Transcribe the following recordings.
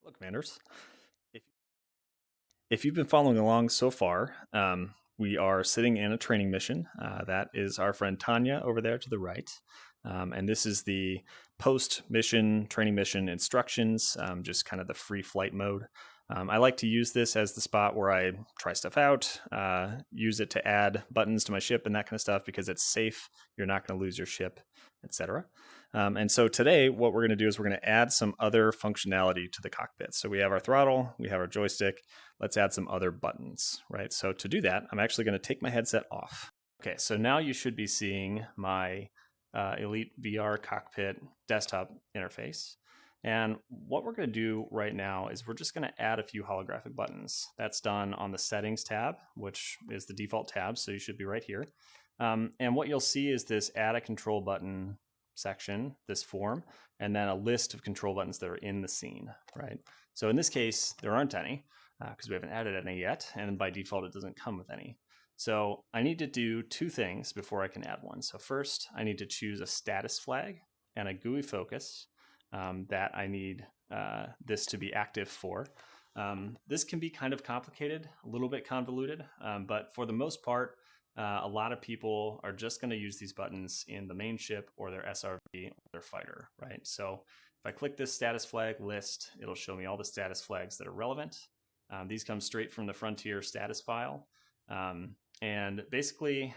Hello, Commanders. If, if you've been following along so far, we are sitting in a training mission. That is our friend Tanya over there to the right. And this is the post-mission training mission instructions, just kind of the free flight mode. I like to use this as the spot where I try stuff out, use it to add buttons to my ship and that kind of stuff because it's safe. You're not going to lose your ship, etc. And so today, what we're going to do is we're going to add some other functionality to the cockpit. So we have our throttle, we have our joystick. Let's add some other buttons, right? So to do that, I'm actually going to take my headset off. Okay, so now you should be seeing my Elite VR Cockpit desktop interface. And what we're going to do right now is we're just going to add a few holographic buttons. That's done on the settings tab, which is the default tab, so you should be right here. And what you'll see is this add a control button section, this form, and then a list of control buttons that are in the scene, right? So in this case, there aren't any because we haven't added any yet, and by default, it doesn't come with any. So I need to do two things before I can add one. So first, I need to choose a status flag and a GUI focus that I need this to be active for. This can be kind of complicated, a little bit convoluted, but for the most part, a lot of people are just going to use these buttons in the main ship or their SRV or their fighter, right? So if I click this status flag list, it'll show me all the status flags that are relevant. These come straight from the Frontier status file. And basically,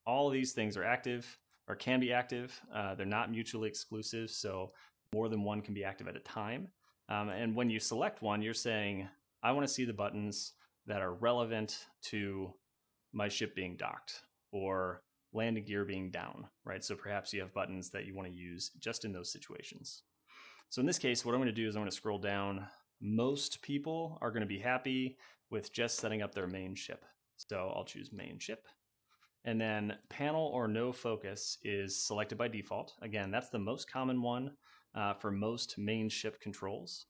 all of these things are active or can be active. They're not mutually exclusive, so more than one can be active at a time. And when you select one, you're saying, I want to see the buttons that are relevant to my ship being docked or landing gear being down, right? So perhaps you have buttons that you want to use just in those situations. So in this case, what I'm going to do is I'm going to scroll down. Most people are going to be happy with just setting up their main ship. So I'll choose main ship. And then panel or no focus is selected by default. Again, that's the most common one for most main ship controls.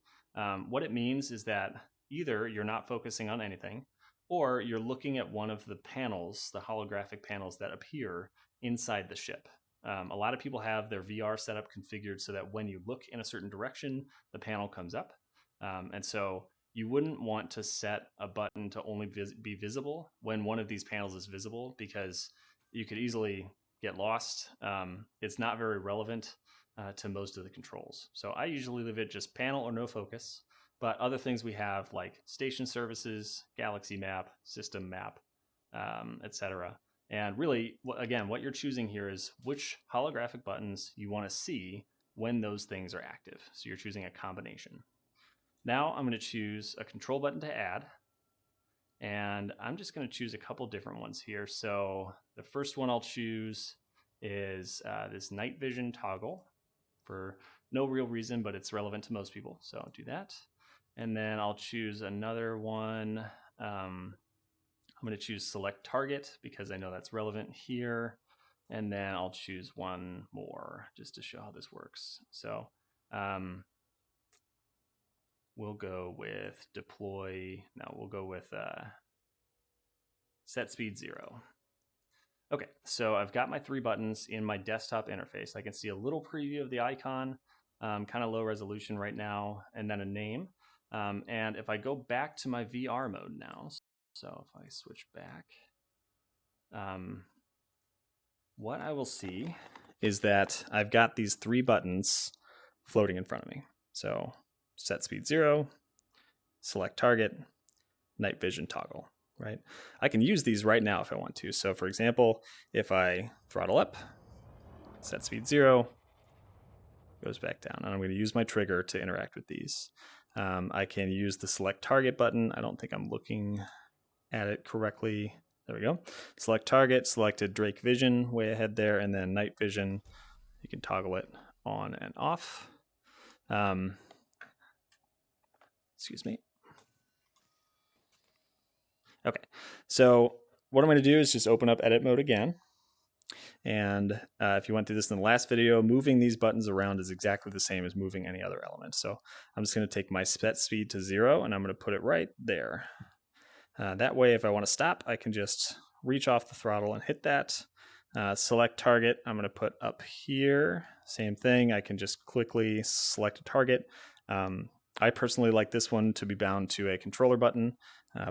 What it means is that either you're not focusing on anything, or you're looking at one of the panels, the holographic panels that appear inside the ship. A lot of people have their VR setup configured so that when you look in a certain direction, the panel comes up. And so you wouldn't want to set a button to only be visible when one of these panels is visible because you could easily get lost. It's not very relevant to most of the controls. So I usually leave it just panel or no focus. But other things we have like station services, galaxy map, system map, etc. And really, again, what you're choosing here is which holographic buttons you want to see when those things are active. So you're choosing a combination. Now I'm going to choose a control button to add. And I'm just going to choose a couple different ones here. So the first one I'll choose is this night vision toggle for no real reason, but it's relevant to most people. So I'll do that. And then I'll choose another one. I'm going to choose select target because I know that's relevant here. And then I'll choose one more just to show how this works. So we'll go with deploy. No, we'll go with set speed 0. Okay, so I've got my 3 buttons in my desktop interface. I can see a little preview of the icon, kind of low resolution right now, and then a name. And if I go back to my VR mode now, so if I switch back, what I will see is that I've got these 3 buttons floating in front of me. So set speed 0, select target, night vision toggle, right? I can use these right now if I want to. So for example, if I throttle up, set speed 0, goes back down. And I'm going to use my trigger to interact with these. I can use the select target button. I don't think I'm looking at it correctly. There we go. Select target, selected Drake vision way ahead there, and then night vision. You can toggle it on and off. Excuse me. Okay, so what I'm going to do is just open up edit mode again. And if you went through this in the last video, moving these buttons around is exactly the same as moving any other element. So I'm just going to take my set speed to 0 and I'm going to put it right there. That way, if I want to stop, I can just reach off the throttle and hit that. Select target, I'm going to put up here. Same thing, I can just quickly select a target. I personally like this one to be bound to a controller button,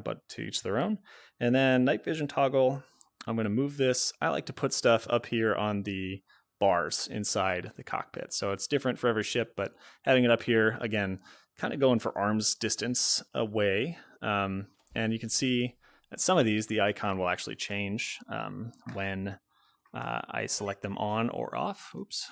but to each their own. And then night vision toggle, I'm going to move this. I like to put stuff up here on the bars inside the cockpit. So it's different for every ship, but having it up here, again, kind of going for arm's distance away. And you can see that some of these, the icon will actually change when I select them on or off. Oops.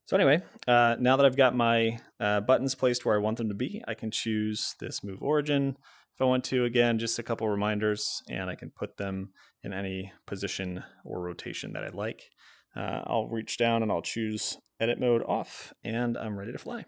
So anyway, now that I've got my buttons placed where I want them to be, I can choose this move origin. If I want to, again, just a couple reminders, and I can put them in any position or rotation that I like. I'll reach down and I'll choose edit mode off, and I'm ready to fly.